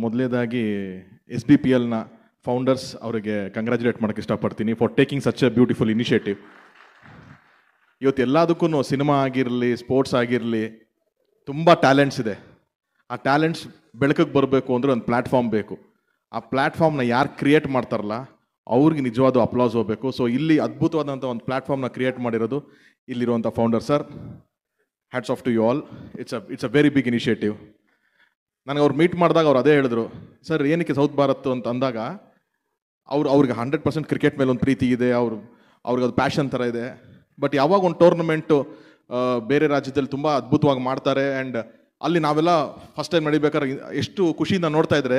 ಮೊದಲೇದಾಗಿ SBPLನ ಫೌಂಡರ್ಸ್ ಅವರಿಗೆ ಕಂಗ್ರ್ಯಾಚುಲೇಟ್ ಮಾಡೋಕ್ಕೆ ಇಷ್ಟಪಡ್ತೀನಿ for taking such A beautiful initiative. ಇವತ್ತು ಎಲ್ಲದಕ್ಕೂ ಸಿನಿಮಾ ಆಗಿರಲಿ, ಸ್ಪೋರ್ಟ್ಸ್ ಆಗಿರಲಿ, ತುಂಬ ಟ್ಯಾಲೆಂಟ್ಸ್ ಇದೆ. ಆ ಟ್ಯಾಲೆಂಟ್ಸ್ ಬೆಳಕಿಗೆ ಬರಬೇಕು ಅಂದರೆ ಒಂದು ಪ್ಲ್ಯಾಟ್ಫಾರ್ಮ್ ಬೇಕು. ಆ ಪ್ಲ್ಯಾಟ್ಫಾರ್ಮ್ನ ಯಾರು ಕ್ರಿಯೇಟ್ ಮಾಡ್ತಾರಲ್ಲ ಅವ್ರಿಗೆ ನಿಜವಾದ ಅಪ್ಲಾಸ್ ಹೋಗಬೇಕು. ಸೊ ಇಲ್ಲಿ ಅದ್ಭುತವಾದಂಥ ಒಂದು ಪ್ಲ್ಯಾಟ್ಫಾರ್ಮ್ನ ಕ್ರಿಯೇಟ್ ಮಾಡಿರೋದು ಇಲ್ಲಿರುವಂಥ founder sir. Hats off to you all. It's a very big initiative. ನನಗೆ ಅವ್ರು ಮೀಟ್ ಮಾಡಿದಾಗ ಅವ್ರು ಅದೇ ಹೇಳಿದ್ರು, ಸರ್ ಏನಕ್ಕೆ ಸೌತ್ ಭಾರತ್ ಅಂತ ಅಂದಾಗ ಅವ್ರಿಗೆ 100% ಕ್ರಿಕೆಟ್ ಮೇಲೆ ಒಂದು ಪ್ರೀತಿ ಇದೆ, ಅವ್ರಿಗೆ ಅದು ಪ್ಯಾಷನ್ ಥರ ಇದೆ. ಬಟ್ ಯಾವಾಗ ಒಂದು ಟೂರ್ನಮೆಂಟು ಬೇರೆ ರಾಜ್ಯದಲ್ಲಿ ತುಂಬ ಅದ್ಭುತವಾಗಿ ಮಾಡ್ತಾರೆ ಆ್ಯಂಡ್ ಅಲ್ಲಿ ನಾವೆಲ್ಲ ಫಸ್ಟ್ ಟೈಮ್ ನಡಿಬೇಕಾದ್ರೆ ಎಷ್ಟು ಖುಷಿಯಿಂದ ನೋಡ್ತಾ ಇದ್ರೆ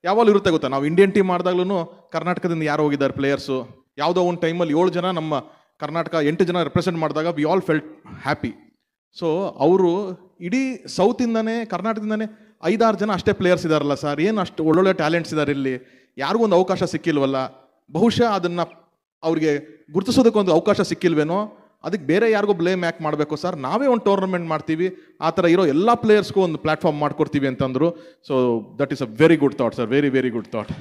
ಯಾವಾಗಲೂ ಇರುತ್ತೆ ಗೊತ್ತಾ. ನಾವು ಇಂಡಿಯನ್ ಟೀಮ್ ಮಾಡಿದಾಗ್ಲೂ ಕರ್ನಾಟಕದಿಂದ ಯಾರು ಹೋಗಿದ್ದಾರೆ ಪ್ಲೇಯರ್ಸು, ಯಾವುದೋ ಒಂದು ಟೈಮಲ್ಲಿ 7 ಜನ ನಮ್ಮ ಕರ್ನಾಟಕ 8 ಜನ ರೆಪ್ರೆಸೆಂಟ್ ಮಾಡಿದಾಗ we all felt happy. So ಅವರು ಇಡೀ ಸೌತಿಂದನೇ ಕರ್ನಾಟಕದಿಂದನೇ 5-6 ಜನ ಅಷ್ಟೇ ಪ್ಲೇಯರ್ಸ್ ಇದ್ದಾರಲ್ಲ ಸರ್, ಏನು ಅಷ್ಟು ಒಳ್ಳೊಳ್ಳೆ ಟ್ಯಾಲೆಂಟ್ಸ್ ಇದ್ದಾರೆ ಇಲ್ಲಿ, ಯಾರಿಗೂ ಒಂದು ಅವಕಾಶ ಸಿಕ್ಕಿಲ್ವಲ್ಲ, ಬಹುಶಃ ಅದನ್ನು ಅವ್ರಿಗೆ ಗುರುತಿಸೋದಕ್ಕೊಂದು ಅವಕಾಶ ಸಿಕ್ಕಿಲ್ವೇನೋ, ಅದಕ್ಕೆ ಬೇರೆ ಯಾರಿಗೂ ಬ್ಲೇಮ್ ಯಾಕೆ ಮಾಡಬೇಕು ಸರ್, ನಾವೇ ಒಂದು ಟೂರ್ನಮೆಂಟ್ ಮಾಡ್ತೀವಿ, ಆ ಥರ ಇರೋ ಎಲ್ಲ ಪ್ಲೇಯರ್ಸ್ಗೂ ಒಂದು ಪ್ಲ್ಯಾಟ್ಫಾರ್ಮ್ ಮಾಡ್ಕೊಡ್ತೀವಿ ಅಂತಂದರು. So that is a very good thought sir, very very good thought.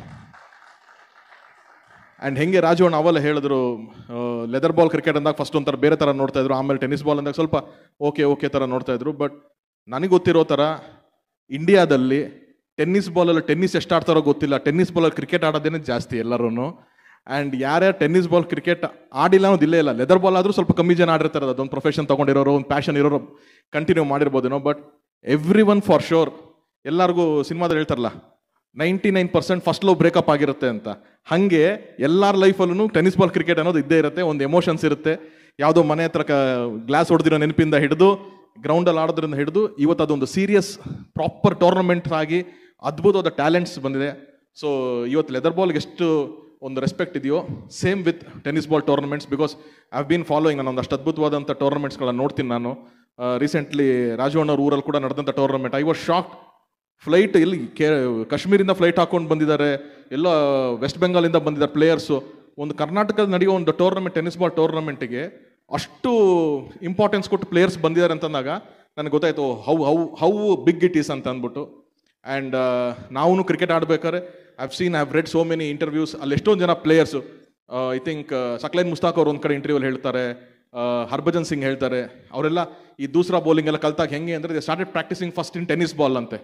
And ಹೆಂಗೆ ರಾಜು ಅಣ್ಣ ಅವೆಲ್ಲ ಹೇಳಿದ್ರು, ಲೆದರ್ ಬಾಲ್ ಕ್ರಿಕೆಟ್ ಅಂದಾಗ ಫಸ್ಟ್ ಒಂಥರ ಬೇರೆ ಥರ ನೋಡ್ತಾ ಇದ್ರು, ಆಮೇಲೆ ಟೆನ್ನಿಸ್ ಬಾಲ್ ಅಂದಾಗ ಸ್ವಲ್ಪ ಓಕೆ ಥರ ನೋಡ್ತಾ ಇದ್ರು. ಬಟ್ ನನಗೆ ಗೊತ್ತಿರೋ ಥರ ಇಂಡಿಯಾದಲ್ಲಿ ಟೆನ್ನಿಸ್ ಬಾಲಲ್ಲಿ ಟೆನ್ನಿಸ್ ಎಷ್ಟು ಆಡ್ತಾರೋ ಗೊತ್ತಿಲ್ಲ, ಟೆನ್ನಿಸ್ ಬಾಲಲ್ಲಿ ಕ್ರಿಕೆಟ್ ಆಡೋದೇನೆ ಜಾಸ್ತಿ ಎಲ್ಲರೂ. ಆ್ಯಂಡ್ ಯಾರ್ಯಾರು ಟೆನ್ನಿಸ್ ಬಾಲ್ ಕ್ರಿಕೆಟ್ ಆಡಿಲ್ಲ ಅನ್ನೋದು ಇಲ್ಲೇ ಇಲ್ಲ. ಲೆದರ್ ಬಾಲ್ ಆದರೂ ಸ್ವಲ್ಪ ಕಮ್ಮಿ ಜನ ಆಡಿರ್ತಾರೆ, ಅದೊಂದು ಪ್ರೊಫೆಷನ್ ತೊಗೊಂಡಿರೋರು, ಒಂದು ಪ್ಯಾಷನ್ ಇರೋರು ಕಂಟಿನ್ಯೂ ಮಾಡಿರ್ಬೋದೇನೋ. But everyone for sure, ಎಲ್ಲರಿಗೂ ಸಿನಿಮಾದಲ್ಲಿ ಹೇಳ್ತಾರಲ್ಲ 99% ಫಸ್ಟ್ ಲವ್ ಬ್ರೇಕಪ್ ಆಗಿರುತ್ತೆ ಅಂತ, ಹಾಗೆ ಎಲ್ಲರ ಲೈಫಲ್ಲೂ ಟೆನ್ನಿಸ್ ಬಾಲ್ ಕ್ರಿಕೆಟ್ ಅನ್ನೋದು ಇದ್ದೇ ಇರುತ್ತೆ. ಒಂದು ಎಮೋಷನ್ಸ್ ಇರುತ್ತೆ, ಯಾವುದೋ ಮನೆ ಹತ್ರ ಗ್ಲಾಸ್ ಹೊಡೆದಿರೋ ನೆನಪಿಂದ ಹಿಡಿದು ಗ್ರೌಂಡಲ್ಲಿ ಆಡೋದ್ರಿಂದ ಹಿಡಿದು ಇವತ್ತು ಅದೊಂದು ಸೀರಿಯಸ್ ಪ್ರಾಪರ್ ಟೂರ್ನಮೆಂಟ್ ಆಗಿ ಅದ್ಭುತವಾದ ಟ್ಯಾಲೆಂಟ್ಸ್ ಬಂದಿದೆ. ಸೊ ಇವತ್ತು ಲೆದರ್ ಬಾಲ್ಗೆ ಎಷ್ಟು ಒಂದು ರೆಸ್ಪೆಕ್ಟ್ ಇದೆಯೋ same with tennis ball tournaments. Because I have been following, ನಾನು ಒಂದಷ್ಟು ಅದ್ಭುತವಾದಂಥ ಟೂರ್ನಮೆಂಟ್ಸ್ಗಳನ್ನ ನೋಡ್ತೀನಿ ನಾನು. ರೀಸೆಂಟ್ಲಿ ರಾಜು ಅಣ್ಣವ್ರ ಊರಲ್ಲಿ ಕೂಡ ನಡೆದಂಥ tournament, I was shocked. Flight ಎಲ್ಲಿ ಕಾಶ್ಮೀರಿಂದ ಫ್ಲೈಟ್ ಹಾಕೊಂಡು ಬಂದಿದ್ದಾರೆ, ಎಲ್ಲ ವೆಸ್ಟ್ ಬೆಂಗಾಲಿಂದ ಬಂದಿದ್ದಾರೆ ಪ್ಲೇಯರ್ಸು. ಒಂದು ಕರ್ನಾಟಕದ ನಡೆಯೋ ಒಂದು ಟೂರ್ನಮೆಂಟ್, ಟೆನ್ನಿಸ್ ಬಾಲ್ ಟೂರ್ನಮೆಂಟಿಗೆ ಅಷ್ಟು ಇಂಪಾರ್ಟೆನ್ಸ್ ಕೊಟ್ಟು ಪ್ಲೇಯರ್ಸ್ ಬಂದಿದ್ದಾರೆ ಅಂತಂದಾಗ ನನಗೆ ಗೊತ್ತಾಯಿತು ಹೌ ಬಿಗ್ ಇಟ್ ಈಸ್ ಅಂತ ಅಂದ್ಬಿಟ್ಟು. ಆ್ಯಂಡ್ ನಾವು ಕ್ರಿಕೆಟ್ ಆಡ್ಬೇಕಾದ್ರೆ I have read so many interviews. ಅಲ್ಲಿ ಎಷ್ಟೊಂದು ಜನ players, I think Saqlain Mushtaq ಅವ್ರು ಒಂದು ಕಡೆ ಇಂಟರ್ವ್ಯೂಲ್ಲಿ ಹೇಳ್ತಾರೆ, ಹರ್ಭಜನ್ ಸಿಂಗ್ ಹೇಳ್ತಾರೆ, ಅವರೆಲ್ಲ ಈ ದೂಸರಾ ಬೌಲಿಂಗ್ ಎಲ್ಲ ಕಲ್ತಾಗ ಹೆಂಗೆ ಅಂದರೆ they started practising first in tennis ball ಅಂತೆ,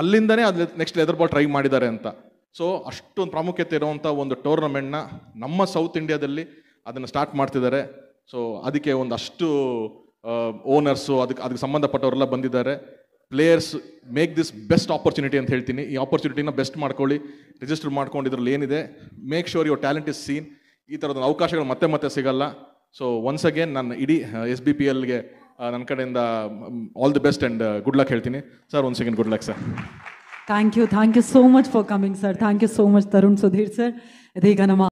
ಅಲ್ಲಿಂದನೇ ಅದು ನೆಕ್ಸ್ಟ್ ಲೆದರ್ ಬಾಲ್ ಟ್ರೈ ಮಾಡಿದ್ದಾರೆ ಅಂತ. ಸೊ ಅಷ್ಟೊಂದು ಪ್ರಾಮುಖ್ಯತೆ ಇರುವಂಥ ಒಂದು ಟೂರ್ನಮೆಂಟ್ನ ನಮ್ಮ ಸೌತ್ ಇಂಡಿಯಾದಲ್ಲಿ ಅದನ್ನು ಸ್ಟಾರ್ಟ್ ಮಾಡ್ತಿದ್ದಾರೆ. ಸೊ ಅದಕ್ಕೆ ಒಂದಷ್ಟು ಓನರ್ಸು ಅದಕ್ಕೆ ಸಂಬಂಧಪಟ್ಟವರೆಲ್ಲ ಬಂದಿದ್ದಾರೆ. Players make this best opportunity ಅಂತ ಹೇಳ್ತೀನಿ. ಈ ಆಪರ್ಚುನಿಟಿನ ಬೆಸ್ಟ್ ಮಾಡ್ಕೊಳ್ಳಿ, ರಿಜಿಸ್ಟರ್ ಮಾಡ್ಕೊಂಡು ಇದ್ರಲ್ಲಿ ಏನಿದೆ, make sure your talent is scene. ಈ ಥರದ ಅವಕಾಶಗಳು ಮತ್ತೆ ಸಿಗಲ್ಲ. ಸೊ ಒನ್ಸ್ ಅಗೇನ್ ನಾನು ಇಡೀ SBPLಗೆ ನನ್ನ ಕಡೆಯಿಂದ all the best and good luck ಹೇಳ್ತೀನಿ sir. Once again good luck sir. Thank you so much for coming sir. Thank you so much Tarun Sudheer sir. ಇದೀಗ ನಮ್ಮ